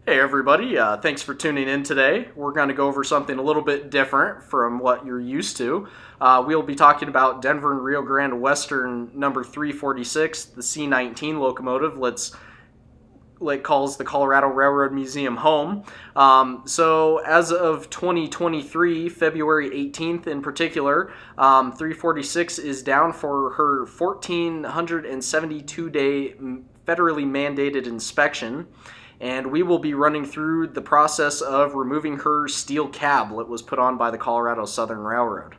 Hey everybody, thanks for tuning in today. We're going to go over something a little bit different from what you're used to. We'll be talking about Denver and Rio Grande Western number 346, the C19 locomotive. Calls the Colorado Railroad Museum home. So as of 2023, February 18th in particular, 346 is down for her 1,472-day federally mandated inspection, and we will be running through the process of removing her steel cab that was put on by the Colorado Southern Railroad.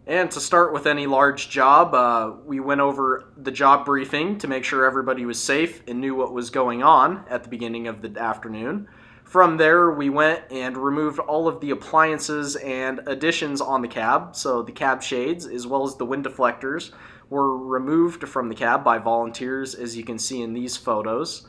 And to start with any large job, we went over the job briefing to make sure everybody was safe and knew what was going on at the beginning of the afternoon. From there, we went and removed all of the appliances and additions on the cab. So the cab shades, as well as the wind deflectors, were removed from the cab by volunteers, as you can see in these photos.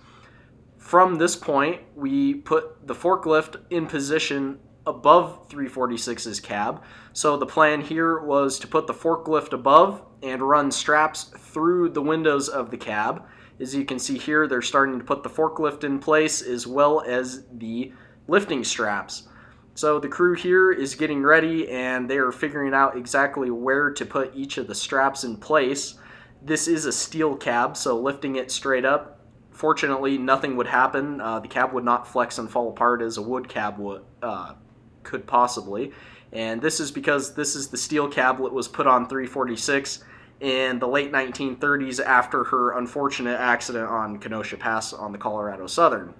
From this point, we put the forklift in position above 346's cab. So the plan here was to put the forklift above and run straps through the windows of the cab. As you can see here, they're starting to put the forklift in place as well as the lifting straps. So the crew here is getting ready and they are figuring out exactly where to put each of the straps in place. This is a steel cab, so lifting it straight up, fortunately, nothing would happen. The cab would not flex and fall apart as a wood cab could possibly. And this is because this is the steel cab that was put on 346 in the late 1930s after her unfortunate accident on Kenosha Pass on the Colorado Southern.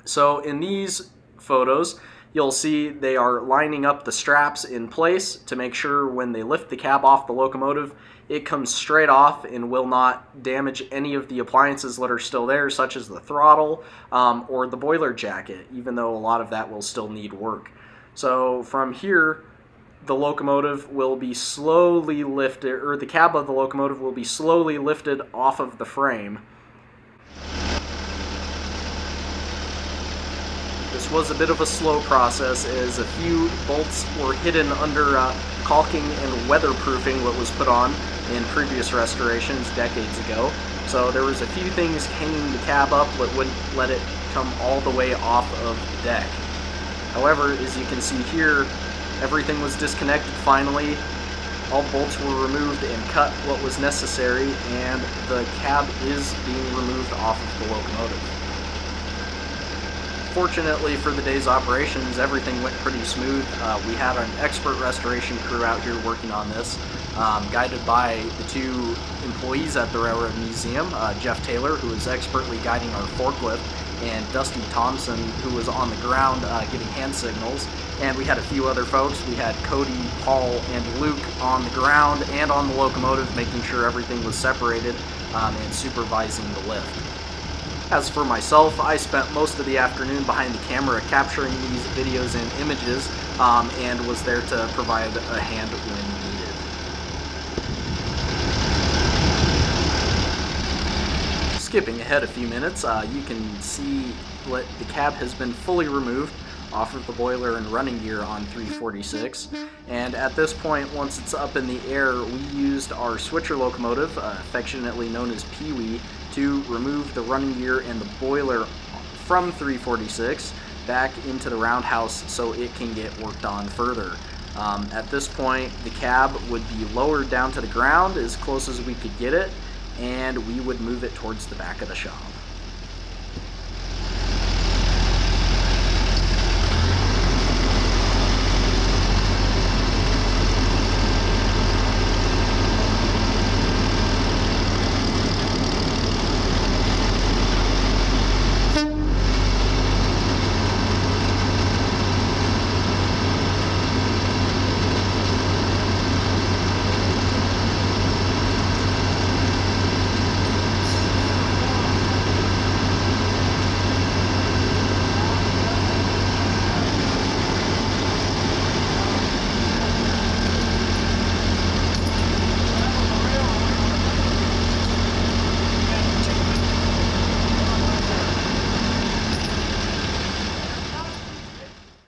So in these photos, you'll see they are lining up the straps in place to make sure when they lift the cab off the locomotive, it comes straight off and will not damage any of the appliances that are still there, such as the throttle or the boiler jacket, even though a lot of that will still need work. So from here, the locomotive will be slowly lifted, or the cab of the locomotive will be slowly lifted off of the frame. This was a bit of a slow process as a few bolts were hidden under caulking and weatherproofing what was put on in previous restorations decades ago. So there was a few things hanging the cab up that wouldn't let it come all the way off of the deck. However, as you can see here, everything was disconnected finally. All bolts were removed and cut what was necessary, and the cab is being removed off of the locomotive. Fortunately for the day's operations, everything went pretty smooth. We had an expert restoration crew out here working on this, guided by the two employees at the Railroad Museum, Jeff Taylor, who was expertly guiding our forklift, and Dusty Thompson, who was on the ground giving hand signals. And we had a few other folks. We had Cody, Paul, and Luke on the ground and on the locomotive, making sure everything was separated and supervising the lift. As for myself, I spent most of the afternoon behind the camera capturing these videos and images and was there to provide a hand when needed. Skipping ahead a few minutes, you can see the cab has been fully removed off of the boiler and running gear on 346, and at this point, once it's up in the air, we used our switcher locomotive, affectionately known as Pee-wee, to remove the running gear and the boiler from 346 back into the roundhouse so it can get worked on further. At this point, the cab would be lowered down to the ground as close as we could get it, and we would move it towards the back of the shop.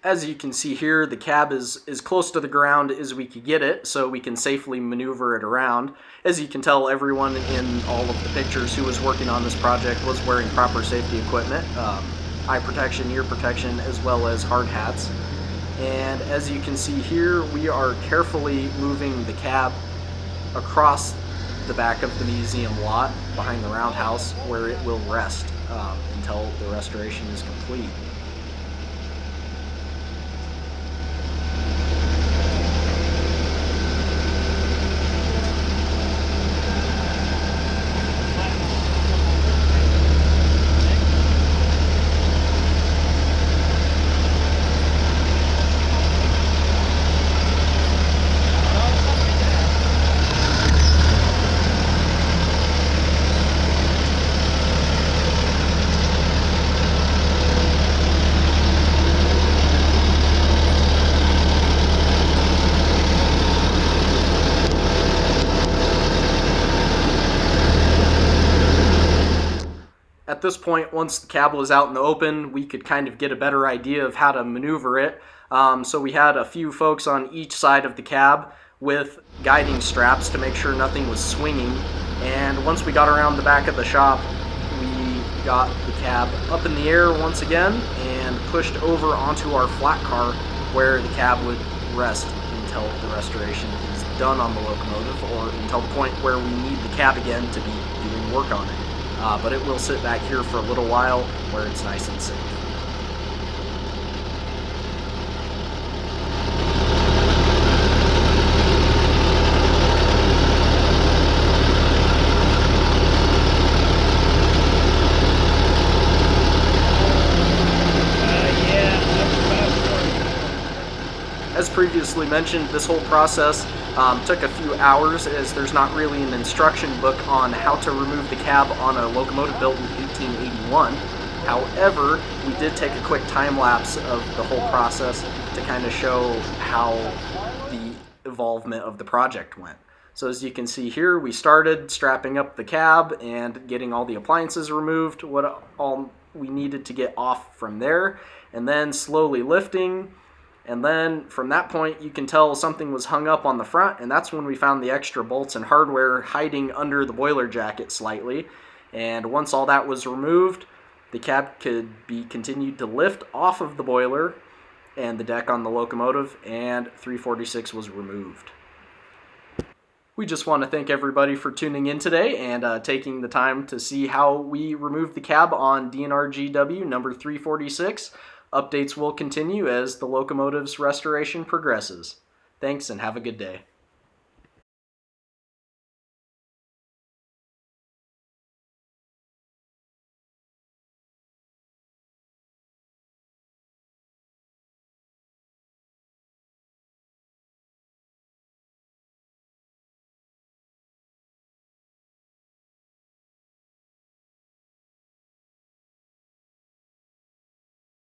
As you can see here, the cab is as close to the ground as we could get it, so we can safely maneuver it around. As you can tell, everyone in all of the pictures who was working on this project was wearing proper safety equipment. eye protection, ear protection, as well as hard hats. And as you can see here, we are carefully moving the cab across the back of the museum lot behind the roundhouse, where it will rest until the restoration is complete. At this point, once the cab was out in the open, we could kind of get a better idea of how to maneuver it. So we had a few folks on each side of the cab with guiding straps to make sure nothing was swinging. And once we got around the back of the shop, we got the cab up in the air once again and pushed over onto our flat car, where the cab would rest until the restoration is done on the locomotive, or until the point where we need the cab again to be doing work on it. But it will sit back here for a little while where it's nice and safe. As previously mentioned, this whole process took a few hours, as there's not really an instruction book on how to remove the cab on a locomotive built in 1881. However, we did take a quick time lapse of the whole process to kind of show how the evolvement of the project went. So as you can see here, we started strapping up the cab and getting all the appliances removed, what all we needed to get off from there, and then slowly lifting. And then from that point, you can tell something was hung up on the front, and that's when we found the extra bolts and hardware hiding under the boiler jacket slightly. And once all that was removed, the cab could be continued to lift off of the boiler and the deck on the locomotive, and 346 was removed. We just want to thank everybody for tuning in today and taking the time to see how we removed the cab on D&RGW number 346. Updates will continue as the locomotive's restoration progresses. Thanks and have a good day.